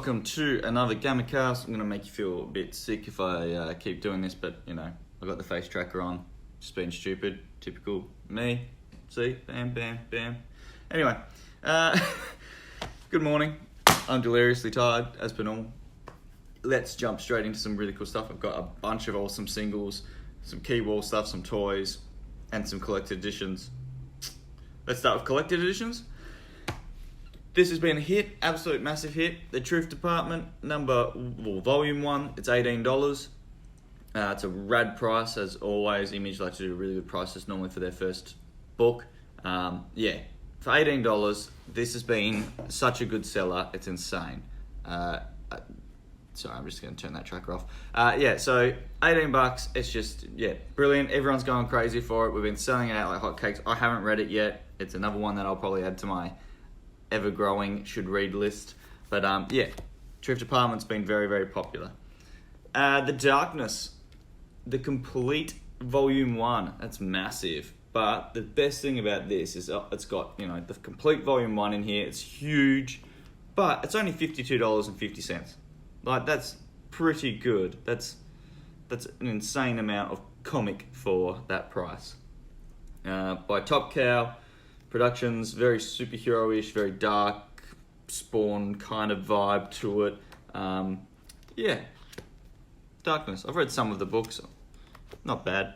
welcome to another GammaCast. I'm going to make you feel a bit sick if I keep doing this, but you know, I've got the face tracker on, just being stupid, typical me. See, bam, bam, bam. Anyway, good morning. I'm deliriously tired, as per normal. Let's jump straight into some really cool stuff. I've got a bunch of awesome singles, some key wall stuff, some toys, and some collected editions. Let's start with collected editions. This has been a hit, absolute massive hit. The Truth Department, volume 1, it's $18. It's a rad price, as always. Image like to do really good prices normally for their first book. For $18, this has been such a good seller, it's insane. Sorry, I'm just going to turn that tracker off. So $18, it's just, brilliant. Everyone's going crazy for it. We've been selling it out like hotcakes. I haven't read it yet. It's another one that I'll probably add to my ever-growing should-read list. But Truth Department's been very, very popular. The Darkness, the complete volume 1, that's massive. But the best thing about this is it's got, the complete volume 1 in here. It's huge, but it's only $52.50. Like, that's pretty good. That's an insane amount of comic for that price. By Top Cow Productions, very superhero-ish, very dark, Spawn kind of vibe to it. Darkness. I've read some of the books. Not bad.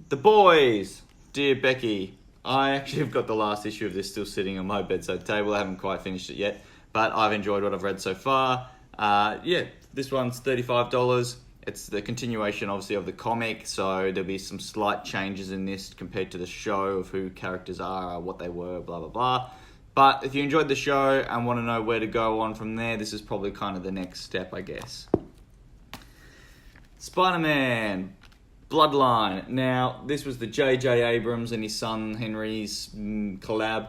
The Boys, Dear Becky. I actually have got the last issue of this still sitting on my bedside table. I haven't quite finished it yet, but I've enjoyed what I've read so far. This one's $35. It's the continuation, obviously, of the comic, so there'll be some slight changes in this compared to the show of who characters are, what they were, blah, blah, blah. But if you enjoyed the show and want to know where to go on from there, this is probably kind of the next step, I guess. Spider-Man Bloodline. Now, this was the J.J. Abrams and his son Henry's collab.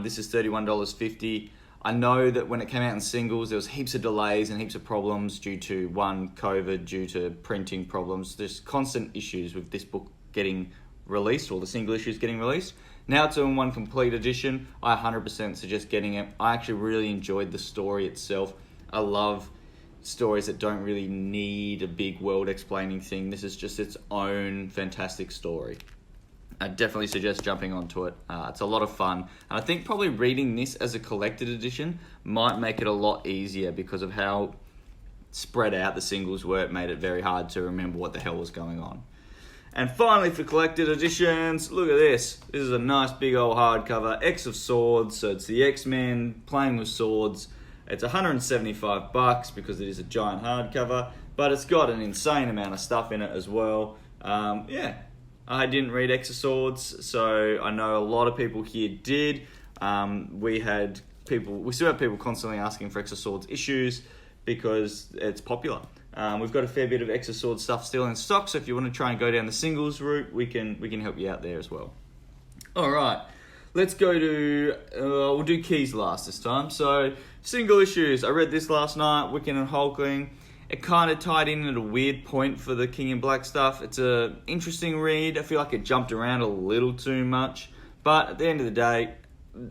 This is $31.50. I know that when it came out in singles, there was heaps of delays and heaps of problems due to, COVID, due to printing problems. There's constant issues with this book getting released, or the single issues getting released. Now it's in one complete edition. I 100% suggest getting it. I actually really enjoyed the story itself. I love stories that don't really need a big world-explaining thing. This is just its own fantastic story. I definitely suggest jumping onto it. It's a lot of fun. And I think probably reading this as a collected edition might make it a lot easier because of how spread out the singles were. It made it very hard to remember what the hell was going on. And finally, for collected editions, look at this. This is a nice big old hardcover. X of Swords. So it's the X-Men playing with swords. It's $175 because it is a giant hardcover. But it's got an insane amount of stuff in it as well. I didn't read X of Swords, so I know a lot of people here did. We still have people constantly asking for X of Swords issues because it's popular. We've got a fair bit of X of Swords stuff still in stock, so if you want to try and go down the singles route, we can help you out there as well. All right, let's go to we'll do keys last this time. So single issues. I read this last night, Wiccan and Hulkling. It kind of tied in at a weird point for the King in Black stuff. It's an interesting read. I feel like it jumped around a little too much. But at the end of the day,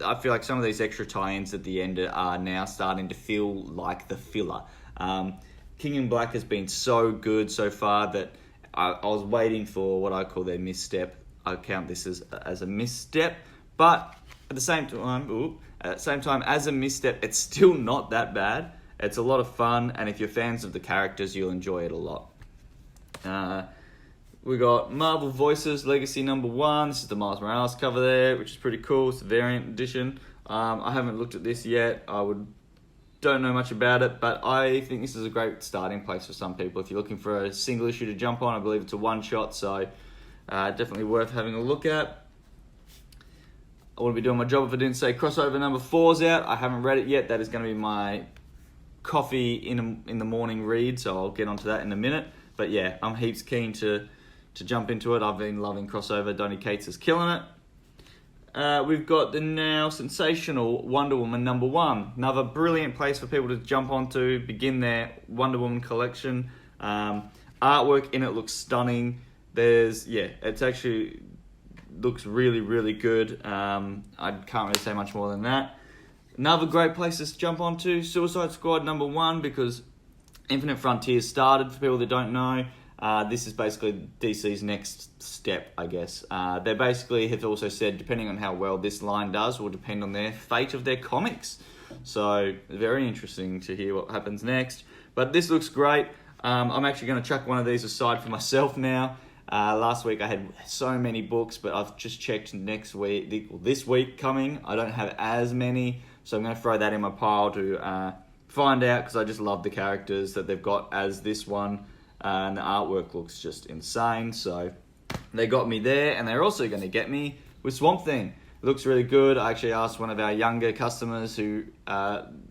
I feel like some of these extra tie-ins at the end are now starting to feel like the filler. King in Black has been so good so far that I was waiting for what I call their misstep. I count this as a misstep. But at the same time, as a misstep, it's still not that bad. It's a lot of fun, and if you're fans of the characters, you'll enjoy it a lot. We got Marvel Voices Legacy #1. This is the Miles Morales cover there, which is pretty cool. It's the variant edition. I haven't looked at this yet. Don't know much about it, but I think this is a great starting place for some people. If you're looking for a single issue to jump on, I believe it's a one-shot, so definitely worth having a look at. I wouldn't be doing my job if I didn't say crossover #4's out. I haven't read it yet. That is going to be my coffee in the morning read, so I'll get onto that in a minute. But yeah, I'm heaps keen to jump into it. I've been loving crossover. Donny Cates is killing it. We've got the now sensational Wonder Woman #1. Another brilliant place for people to jump onto, begin their Wonder Woman collection. Artwork in it looks stunning. It's actually looks really, really good. I can't really say much more than that. Another great place to jump onto, Suicide Squad #1, because Infinite Frontiers started, for people that don't know. This is basically DC's next step, I guess. They basically have also said, depending on how well this line does, will depend on their fate of their comics. So, very interesting to hear what happens next. But this looks great. I'm actually going to chuck one of these aside for myself now. Last week I had so many books, but I've just checked this week coming, I don't have as many. So I'm going to throw that in my pile to find out, because I just love the characters that they've got as this one. And the artwork looks just insane. So they got me there, and they're also going to get me with Swamp Thing. It looks really good. I actually asked one of our younger customers who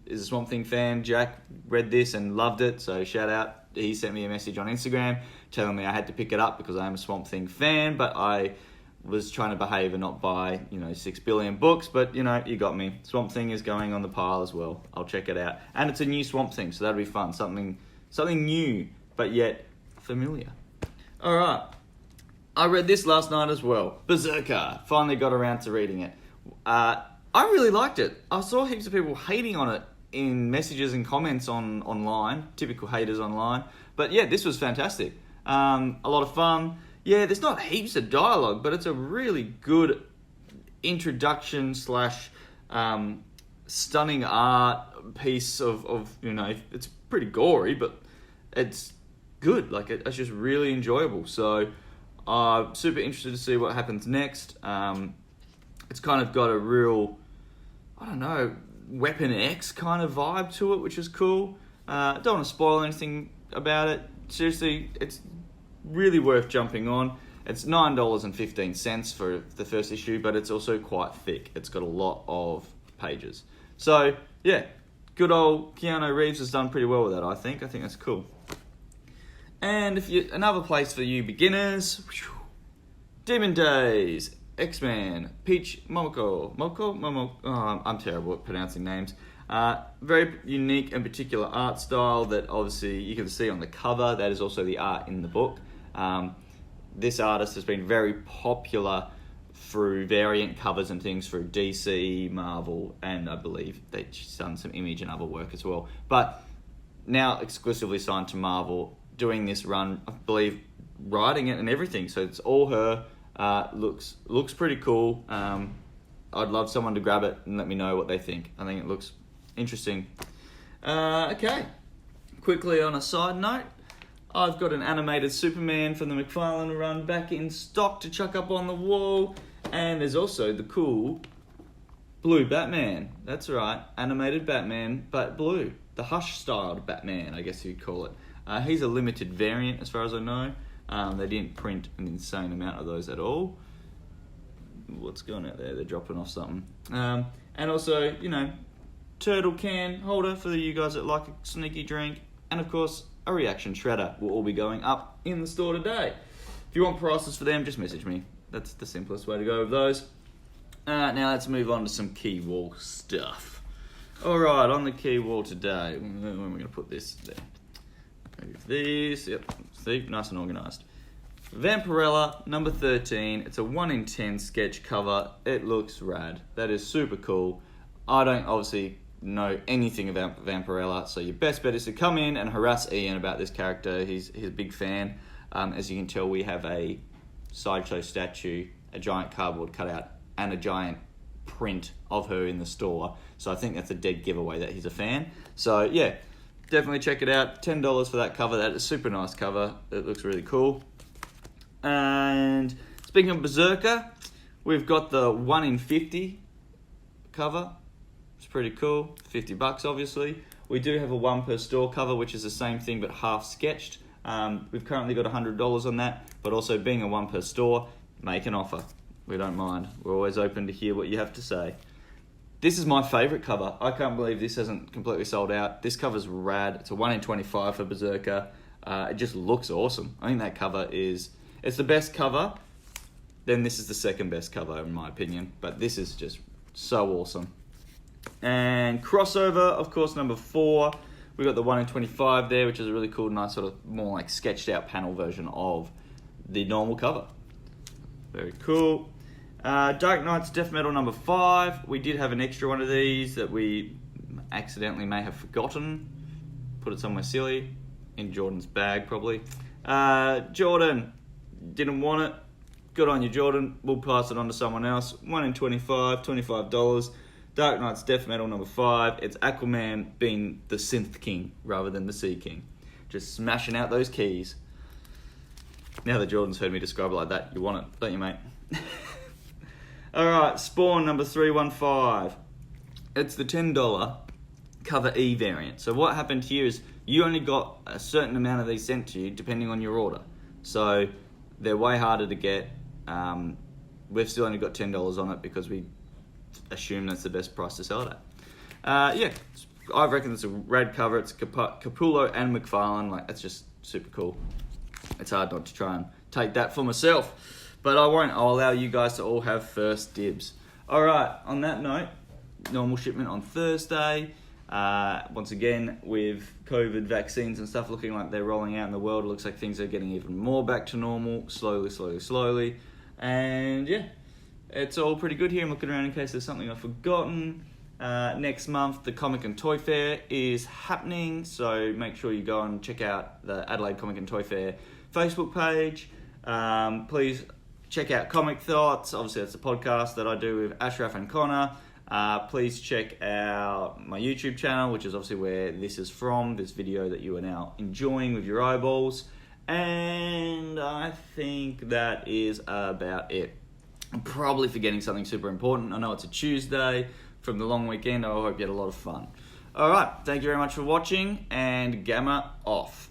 is a Swamp Thing fan. Jack read this and loved it, so shout out. He sent me a message on Instagram telling me I had to pick it up because I am a Swamp Thing fan, but I was trying to behave and not buy, 6 billion books, but, you got me. Swamp Thing is going on the pile as well. I'll check it out. And it's a new Swamp Thing, so that'll be fun. Something new, but yet familiar. All right. I read this last night as well. Berserker. Finally got around to reading it. I really liked it. I saw heaps of people hating on it in messages and comments online. Typical haters online. But yeah, this was fantastic. A lot of fun. Yeah, there's not heaps of dialogue, but it's a really good introduction / stunning art piece of it's pretty gory, but it's good. Like, it's just really enjoyable. So I'm super interested to see what happens next. It's kind of got a real, Weapon X kind of vibe to it, which is cool. Don't want to spoil anything about it. Seriously, it's really worth jumping on. It's $9.15 for the first issue, but it's also quite thick. It's got a lot of pages. So, yeah, good old Keanu Reeves has done pretty well with that, I think. I think that's cool. And another place for you beginners, Demon Days, X-Men, Peach, Momoko, I'm terrible at pronouncing names. Very unique and particular art style that obviously you can see on the cover. That is also the art in the book. This artist has been very popular through variant covers and things for DC, Marvel, and I believe she's done some Image and other work as well. But now exclusively signed to Marvel, doing this run, I believe, writing it and everything. So it's all her. Looks pretty cool. I'd love someone to grab it and let me know what they think. I think it looks interesting. Okay. Quickly on a side note, I've got an animated Superman from the McFarlane run back in stock to chuck up on the wall. And there's also the cool blue Batman. That's right, animated Batman, but blue. The Hush-styled Batman, I guess you'd call it. He's a limited variant as far as I know. They didn't print an insane amount of those at all. What's going out there? They're dropping off something. And also, turtle can holder for you guys that like a sneaky drink. And of course, a reaction shredder will all be going up in the store today. If you want prices for them, just message me. That's the simplest way to go with those. Now let's move on to some key wall stuff. Alright, on the key wall today, where am I going to put this? There. Move these. Yep, see, nice and organised. Vampirella, number 13. It's a 1 in 10 sketch cover. It looks rad. That is super cool. I don't obviously know anything about Vampirella, so your best bet is to come in and harass Ian about this character. He's a big fan. As you can tell, we have a sideshow statue, a giant cardboard cutout, and a giant print of her in the store. So I think that's a dead giveaway that he's a fan. So yeah, definitely check it out. $10 for that cover. That is a super nice cover. It looks really cool. And speaking of Berserker, we've got the 1 in 50 cover. It's pretty cool. $50 obviously. We do have a 1 per store cover, which is the same thing but half sketched. We've currently got $100 on that, but also being a 1 per store, make an offer. We don't mind. We're always open to hear what you have to say. This is my favourite cover. I can't believe this hasn't completely sold out. This cover's rad. It's a 1 in 25 for Berserker. It just looks awesome. I think that cover it's the best cover. Then this is the second best cover in my opinion. But this is just so awesome. And crossover, of course, number 4. We've got the 1 in 25 there, which is a really cool, nice sort of more like sketched out panel version of the normal cover. Very cool. Dark Knight's Death Metal number 5. We did have an extra one of these that we accidentally may have forgotten. Put it somewhere silly. In Jordan's bag, probably. Jordan didn't want it. Good on you, Jordan. We'll pass it on to someone else. 1 in 25, $25. Dark Knight's Death Metal number 5. It's Aquaman being the synth king rather than the sea king. Just smashing out those keys. Now that Jordan's heard me describe it like that, you want it, don't you, mate? Alright, Spawn number 315. It's the $10 cover E variant. So what happened here is you only got a certain amount of these sent to you depending on your order. So they're way harder to get. We've still only got $10 on it because we assume that's the best price to sell it at. Yeah, I reckon it's a rad cover. It's Capullo and McFarlane. Like, that's just super cool. It's hard not to try and take that for myself, but I won't. I'll allow you guys to all have first dibs. All right, on that note, normal shipment on Thursday. Once again, with COVID vaccines and stuff looking like they're rolling out in the world, it looks like things are getting even more back to normal, slowly. And yeah, it's all pretty good here. I'm looking around in case there's something I've forgotten. Next month, the Comic and Toy Fair is happening, so make sure you go and check out the Adelaide Comic and Toy Fair Facebook page. Please check out Comic Thoughts. Obviously, that's a podcast that I do with Ashraf and Connor. Please check out my YouTube channel, which is obviously where this is from, this video that you are now enjoying with your eyeballs. And I think that is about it. I'm probably forgetting something super important. I know it's a Tuesday from the long weekend. I hope you had a lot of fun. All right, thank you very much for watching, and Gamma off.